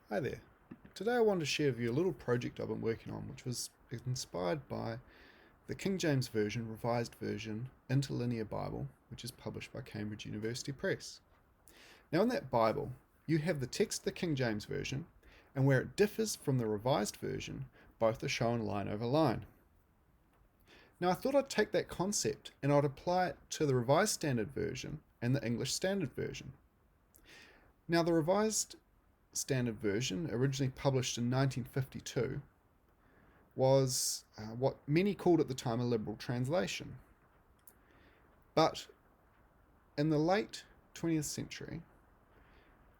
Hi there. Today I wanted to share with you a little project I've been working on, which was inspired by the King James Version, Revised Version, Interlinear Bible, which is published by Cambridge University Press. Now in that Bible, you have the text of the King James Version, and where it differs from the Revised Version, both are shown line over line. Now I thought I'd take that concept and I'd apply it to the Revised Standard Version and the English Standard Version. Now the Revised Standard Version, originally published in 1952, was what many called at the time a liberal translation. But in the late 20th century,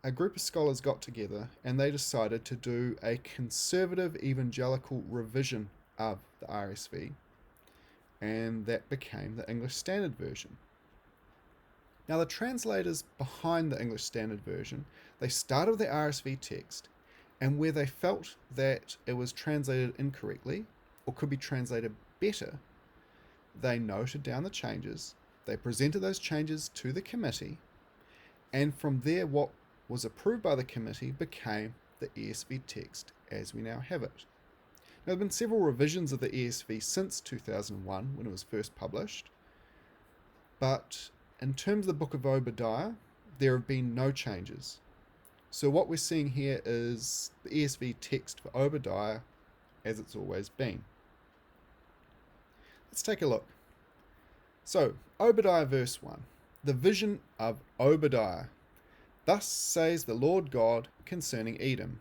a group of scholars got together and they decided to do a conservative evangelical revision of the RSV, and that became the English Standard Version. Now the translators behind the English Standard Version, they started with the RSV text, and where they felt that it was translated incorrectly or could be translated better, they noted down the changes, they presented those changes to the committee, and from there what was approved by the committee became the ESV text as we now have it. Now, there have been several revisions of the ESV since 2001 when it was first published, but in terms of the book of Obadiah, there have been no changes. So what we're seeing here is the ESV text for Obadiah as it's always been. Let's take a look. So, Obadiah verse 1. The vision of Obadiah. Thus says the Lord God concerning Edom.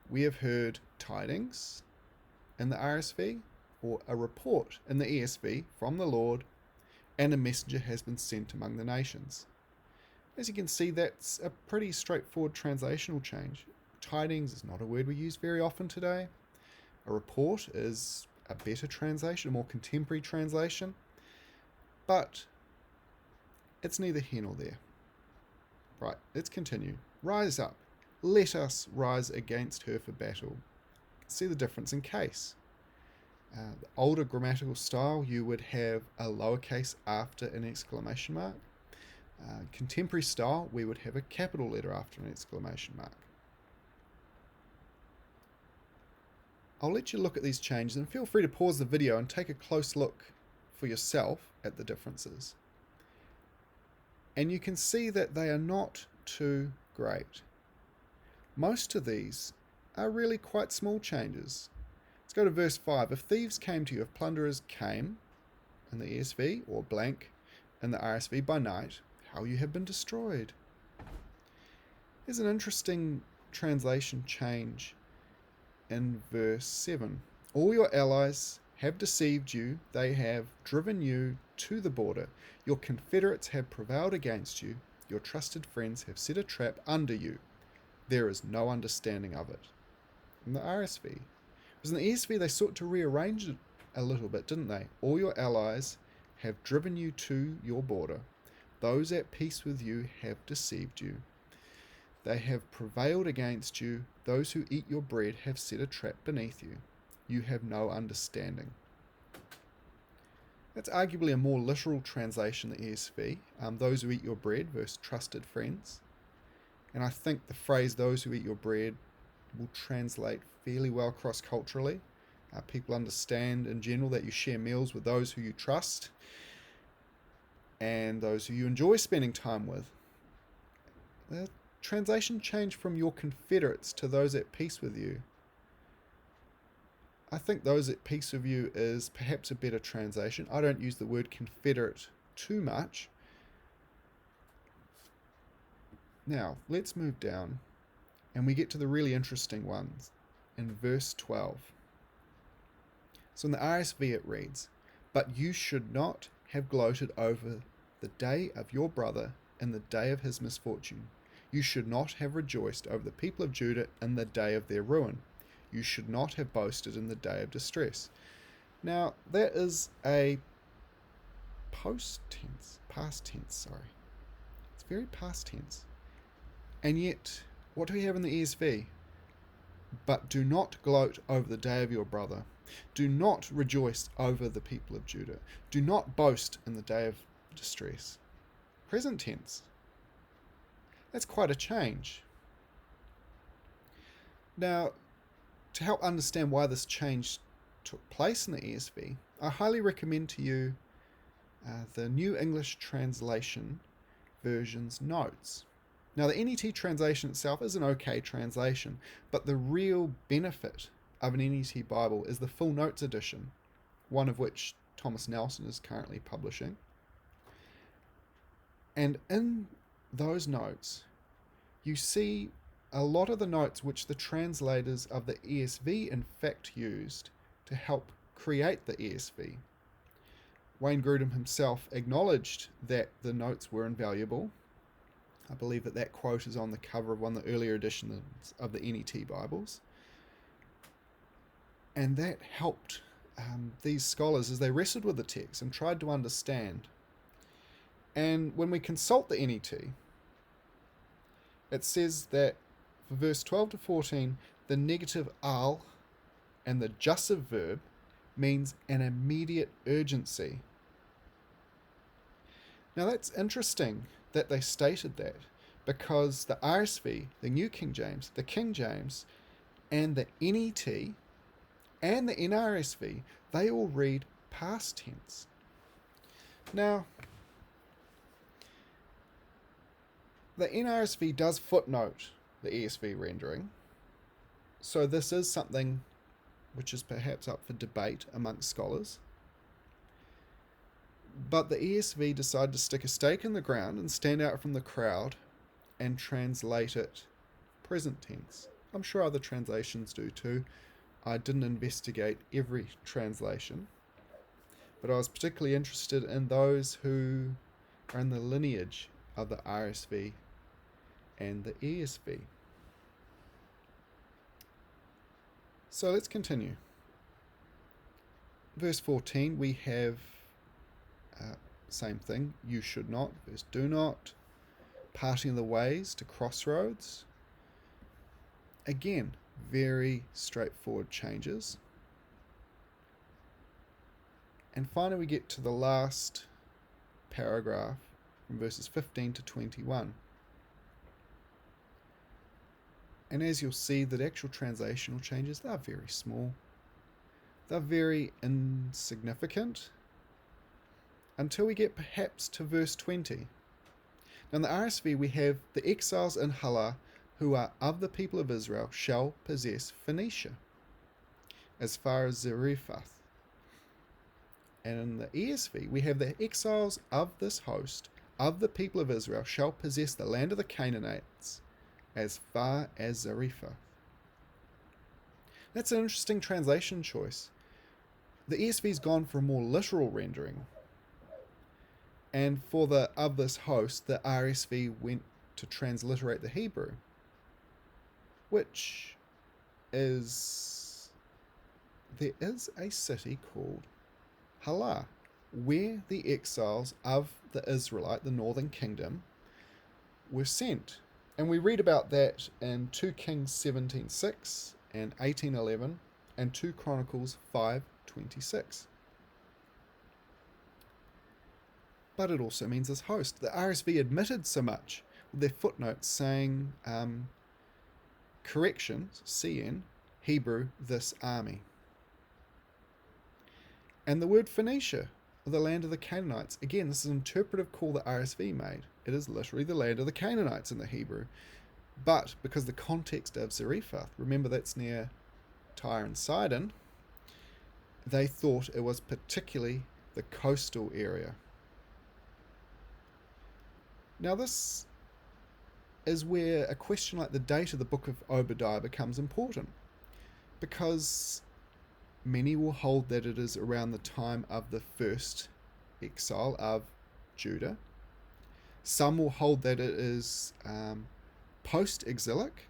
We have heard tidings in the RSV, or a report in the ESV from the Lord, and a messenger has been sent among the nations. As you can see, that's a pretty straightforward translational change. Tidings is not a word we use very often today. A report is a better translation, a more contemporary translation, but it's neither here nor there. Right, let's continue. Rise up, let us rise against her for battle. See the difference in case. The older grammatical style, you would have a lowercase after an exclamation mark. Contemporary style, we would have a capital letter after an exclamation mark. I'll let you look at these changes and feel free to pause the video and take a close look for yourself at the differences. And you can see that they are not too great. Most of these are really quite small changes. Let's go to verse 5. If thieves came to you, if plunderers came, in the ESV, or blank in the RSV, by night, how you have been destroyed. There's an interesting translation change in verse 7. All your allies have deceived you, they have driven you to the border. Your confederates have prevailed against you, your trusted friends have set a trap under you. There is no understanding of it. In the RSV. Because in the ESV they sought to rearrange it a little bit, didn't they? All your allies have driven you to your border. Those at peace with you have deceived you. They have prevailed against you. Those who eat your bread have set a trap beneath you. You have no understanding. That's arguably a more literal translation of the ESV. Those who eat your bread versus trusted friends. And I think the phrase, those who eat your bread, will translate fairly well cross-culturally. People understand in general that you share meals with those who you trust and those who you enjoy spending time with. The translation change from your confederates to those at peace with you. I think those at peace with you is perhaps a better translation. I don't use the word confederate too much. Now, let's move down and we get to the really interesting ones in verse 12. So in the RSV it reads, but you should not have gloated over the day of your brother in the day of his misfortune. You should not have rejoiced over the people of Judah in the day of their ruin. You should not have boasted in the day of distress. Now, that is a past tense. It's very past tense. And yet, what do we have in the ESV? But do not gloat over the day of your brother. Do not rejoice over the people of Judah. Do not boast in the day of distress. Present tense. That's quite a change. Now, to help understand why this change took place in the ESV, I highly recommend to you the New English Translation version's notes. Now, the NET translation itself is an okay translation, but the real benefit of an NET Bible is the full notes edition, one of which Thomas Nelson is currently publishing. And in those notes, you see a lot of the notes which the translators of the ESV in fact used to help create the ESV. Wayne Grudem himself acknowledged that the notes were invaluable. I believe that quote is on the cover of one of the earlier editions of the NET Bibles. And that helped these scholars as they wrestled with the text and tried to understand. And when we consult the NET, it says that for verse 12 to 14, the negative al and the jussive verb means an immediate urgency. Now that's interesting that they stated that, because the RSV, the New King James, the King James, and the NET and the NRSV, they all read past tense. Now, the NRSV does footnote the ESV rendering, so this is something which is perhaps up for debate amongst scholars. But the ESV decided to stick a stake in the ground and stand out from the crowd and translate it present tense. I'm sure other translations do too. I didn't investigate every translation, but I was particularly interested in those who are in the lineage of the RSV and the ESV. So let's continue. Verse 14, we have same thing, you should not. Verse do not, parting of the ways to crossroads. Again, very straightforward changes. And finally we get to the last paragraph from verses 15 to 21. And as you'll see, the actual translational changes, they're very small. They're very insignificant until we get perhaps to verse 20. Now in the RSV we have the exiles in Halah who are of the people of Israel shall possess Phoenicia as far as Zarephath. And in the ESV we have the exiles of this host of the people of Israel shall possess the land of the Canaanites as far as Zarephath. That's an interesting translation choice. The ESV's gone for a more literal rendering, and for the of this host, the RSV went to transliterate the Hebrew, which is, there is a city called Halah, where the exiles of the Israelite, the northern kingdom, were sent. And we read about that in 2 Kings 17:6 and 18:11 and 2 Chronicles 5:26. But it also means this host. The RSV admitted so much with their footnotes saying, correction, CN, Hebrew, this army. And the word Phoenicia, the land of the Canaanites, again, this is an interpretive call that RSV made. It is literally the land of the Canaanites in the Hebrew. But because the context of Zarephath, remember that's near Tyre and Sidon, they thought it was particularly the coastal area. Now this is where a question like the date of the book of Obadiah becomes important, because many will hold that it is around the time of the first exile of Judah. Some will hold that it is post-exilic.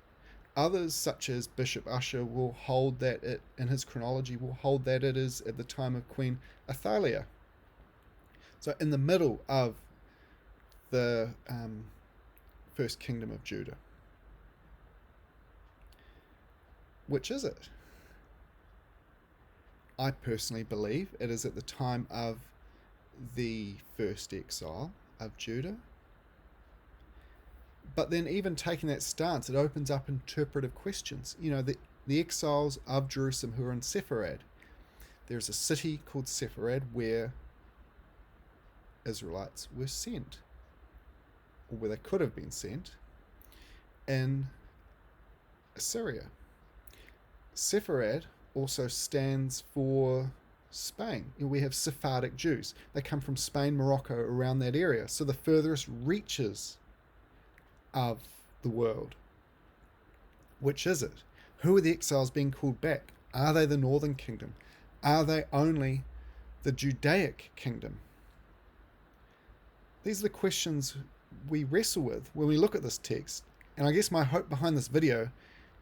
Others, such as Bishop Ussher, will hold that it, in his chronology, will hold that it is at the time of Queen Athaliah. So in the middle of the first kingdom of Judah. Which is it? I personally believe it is at the time of the first exile of Judah. But then even taking that stance, it opens up interpretive questions. The exiles of Jerusalem who are in Sepharad. There's a city called Sepharad where Israelites were sent, or where they could have been sent, in Assyria. Sepharad also stands for Spain. We have Sephardic Jews. They come from Spain, Morocco, around that area. So the furthest reaches of the world. Which is it? Who are the exiles being called back? Are they the northern kingdom? Are they only the Judaic kingdom? These are the questions we wrestle with when we look at this text. And I guess my hope behind this video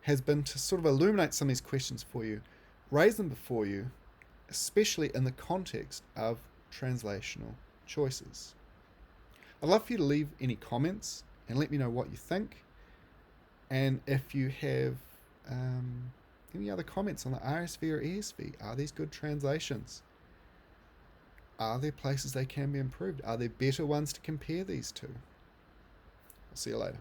has been to sort of illuminate some of these questions for you, raise them before you, especially in the context of translational choices. I'd love for you to leave any comments and let me know what you think. And if you have any other comments on the RSV or ESV, are these good translations? Are there places they can be improved? Are there better ones to compare these to? I'll see you later.